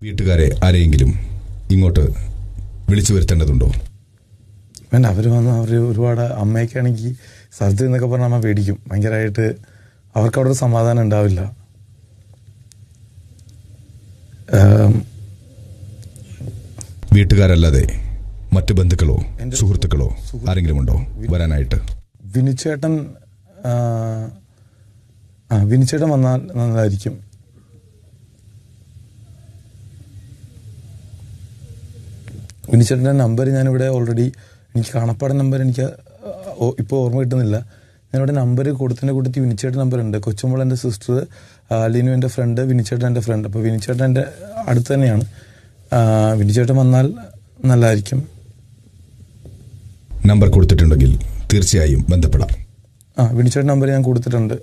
വീട്ടുകാരെ ആരെയെങ്കിലും ഇങ്ങോട്ട് വിളിച്ചു വരുത്തേണ്ടതുണ്ടോ? വേണ്ട, അവർ വന്ന് അവർ ഒരുപാട് അമ്മയൊക്കെയാണെങ്കിൽ സർജറി എന്നൊക്കെ പറഞ്ഞാൽ അമ്മ പേടിക്കും ഭയങ്കരമായിട്ട്. അവർക്ക് അവിടെ ഒരു സമാധാനം ഉണ്ടാവില്ല. വീട്ടുകാരല്ലാതെ മറ്റു ബന്ധുക്കളോ സുഹൃത്തുക്കളോ ആരെങ്കിലും ഉണ്ടോ വരാനായിട്ട്? വിനുചേട്ടൻ വന്നാൽ നല്ലതായിരിക്കും. വിനുചേട്ടൻ്റെ നമ്പർ ഞാനിവിടെ ഓൾറെഡി, എനിക്ക് കാണപ്പാട നമ്പർ എനിക്ക് ഇപ്പോൾ ഓർമ്മ കിട്ടുന്നില്ല. ഞാനിവിടെ നമ്പർ കൊടുത്തതിൻ്റെ കൂട്ടത്തിൽ വിനുചേട്ടൻ നമ്പറുണ്ട്. കൊച്ചുമ്പോൾ എൻ്റെ സിസ്റ്റർ, ലിനു എൻ്റെ ഫ്രണ്ട്, വിനുചേട്ടൻ എൻ്റെ ഫ്രണ്ട്. അപ്പോൾ വിനുചേട്ടൻ എൻ്റെ അടുത്ത് തന്നെയാണ്. വിനുചേട്ടൻ വന്നാൽ നല്ലതായിരിക്കും. നമ്പർ കൊടുത്തിട്ടുണ്ടെങ്കിൽ തീർച്ചയായും ബന്ധപ്പെടാം. വിനുചേട്ടൻ നമ്പർ ഞാൻ കൊടുത്തിട്ടുണ്ട്.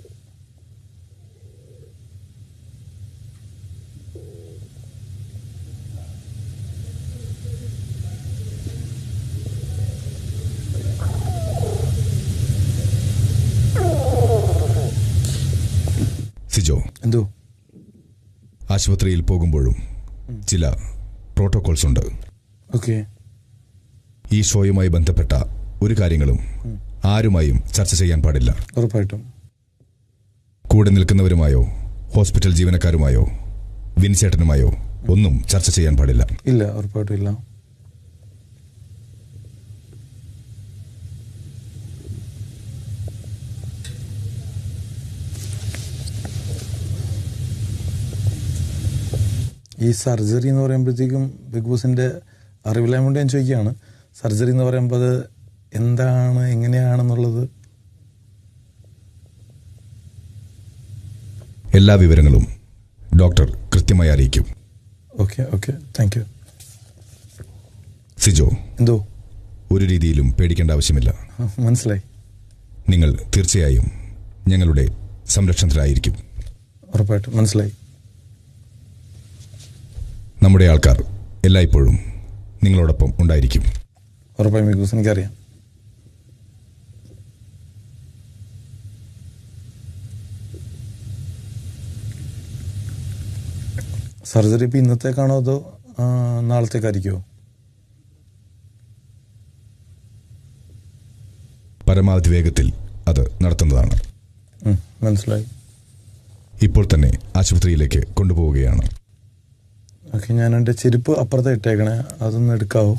സിജോ, എന്തോ? ആശുപത്രിയിൽ പോകുമ്പോഴും ചില പ്രോട്ടോകോൾസ് ഉണ്ട്. ഓക്കെ. ഈ ഷോയുമായി ബന്ധപ്പെട്ട ഒരു കാര്യങ്ങളും ആരുമായും ചർച്ച ചെയ്യാൻ പാടില്ല. ഉറപ്പായിട്ടും. കൂടെ നിൽക്കുന്നവരുമായോ ഹോസ്പിറ്റൽ ജീവനക്കാരുമായോ വിൻചേട്ടനുമായോ ഒന്നും ചർച്ച ചെയ്യാൻ പാടില്ല. ഇല്ല, ഉറപ്പായിട്ടും ഇല്ല. ഈ സർജറി എന്ന് പറയുമ്പോഴത്തേക്കും ബിഗ് ബോസിൻ്റെ അറിവില്ലായ്മ കൊണ്ട് ഞാൻ ചോദിക്കുകയാണ്. സർജറി എന്ന് പറയുമ്പോൾ അത് എന്താണ്, എങ്ങനെയാണെന്നുള്ളത്? എല്ലാ വിവരങ്ങളും ഡോക്ടർ കൃത്യമായി അറിയിക്കും. Okay okay, thank you. Sijo, എന്തോ? ഒരു രീതിയിലും പേടിക്കേണ്ട ആവശ്യമില്ല. മനസ്സിലായി. നിങ്ങൾ തീർച്ചയായും ഞങ്ങളുടെ സംരക്ഷണത്തിലായിരിക്കും. ഉറപ്പായിട്ടും മനസ്സിലായി. നമ്മുടെ ആൾക്കാർ എല്ലായ്പ്പോഴും നിങ്ങളോടൊപ്പം ഉണ്ടായിരിക്കും. ഉറപ്പായും ബിഗ് ബോസ്, എനിക്കറിയാം. സർജറി ഇപ്പം ഇന്നത്തേക്കാണോ അതോ നാളത്തേക്കായിരിക്കുമോ? പരമാവധി വേഗത്തിൽ അത് നടത്തുന്നതാണ്. മനസ്സിലായി. ഇപ്പോൾ തന്നെ ആശുപത്രിയിലേക്ക് കൊണ്ടുപോവുകയാണ്. ഓക്കെ, ഞാൻ എൻ്റെ ചെരുപ്പ് അപ്പുറത്തെ ഇട്ടേക്കണേ, അതൊന്ന് എടുക്കാവോ?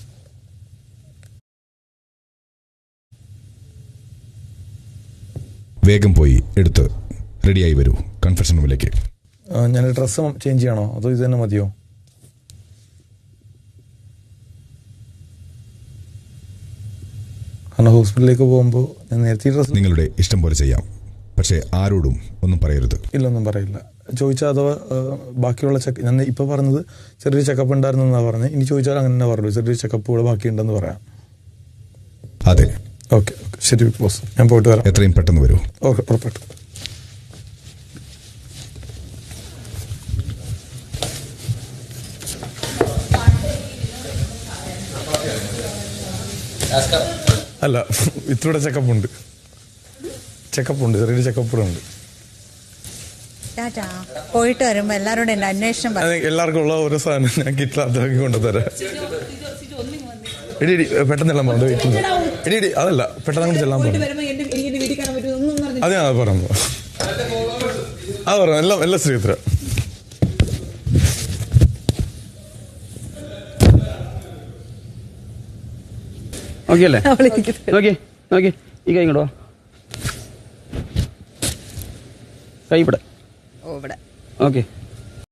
വേഗം പോയി എടുത്ത് റെഡിയായി വരൂ കൺഫെഷൻ റൂമിലേക്ക്. ഞാൻ ഡ്രസ്സ് ചേഞ്ച് ചെയ്യണോ അതോ ഇത് തന്നെ മതിയോ? കാരണം ഹോസ്പിറ്റലിലേക്ക് പോകുമ്പോൾ ഞാൻ നേരത്തെ ഡ്രസ്സ് നിങ്ങളുടെ ഇഷ്ടം പോലെ ചെയ്യാം, പക്ഷേ ആരോടും ഒന്നും പറയരുത്. ഇല്ലൊന്നും പറയില്ല. ചോദിച്ചാൽ അഥവാ ബാക്കിയുള്ള ഞാൻ ഇപ്പോൾ പറഞ്ഞത് ചെറിയൊരു ചെക്കപ്പ് ഉണ്ടായിരുന്നു എന്നാണ് പറഞ്ഞത്. ഇനി ചോദിച്ചാൽ അങ്ങനെ തന്നെ പറഞ്ഞു, ചെറിയൊരു ചെക്കപ്പ് കൂടെ ബാക്കിയുണ്ടെന്ന് പറയാം. അതെ. ഓക്കെ ഓക്കെ, ശരി ബിഗ് ബോസ്, ഞാൻ പോയിട്ട് വരാം. എത്രയും പെട്ടെന്ന് വരൂ. ഓക്കെ, ഉറപ്പായിട്ടും. അല്ല, ഇത്തിലൂടെ ചെക്കപ്പുണ്ട്, ചെറിയൊരു ചെക്കപ്പ് കൂടെ ഉണ്ട്. പോയിട്ട് വരുമ്പോ എല്ലാവരോടും എന്റെ അന്വേഷണം എല്ലാവർക്കും ഉള്ള ഓരോ സാധനം ഞാൻ കിറ്റിൽ അതാക്കി കൊണ്ടുതരാം. ഇടി പെട്ടെന്ന് എല്ലാം പറഞ്ഞു. ഇടി അതല്ല, പെട്ടെന്ന് അങ്ങോട്ട് ചെല്ലാൻ പറഞ്ഞു. അതെ, അത് പറഞ്ഞു, അത് പറഞ്ഞു. എല്ലാം ശ്രീത്ര. ഓക്കെ അല്ലേ? നോക്കി ഈ കൈ ഇങ്ങോട്ടോ, കൈ ഇവിടെ. ഓക്കെ.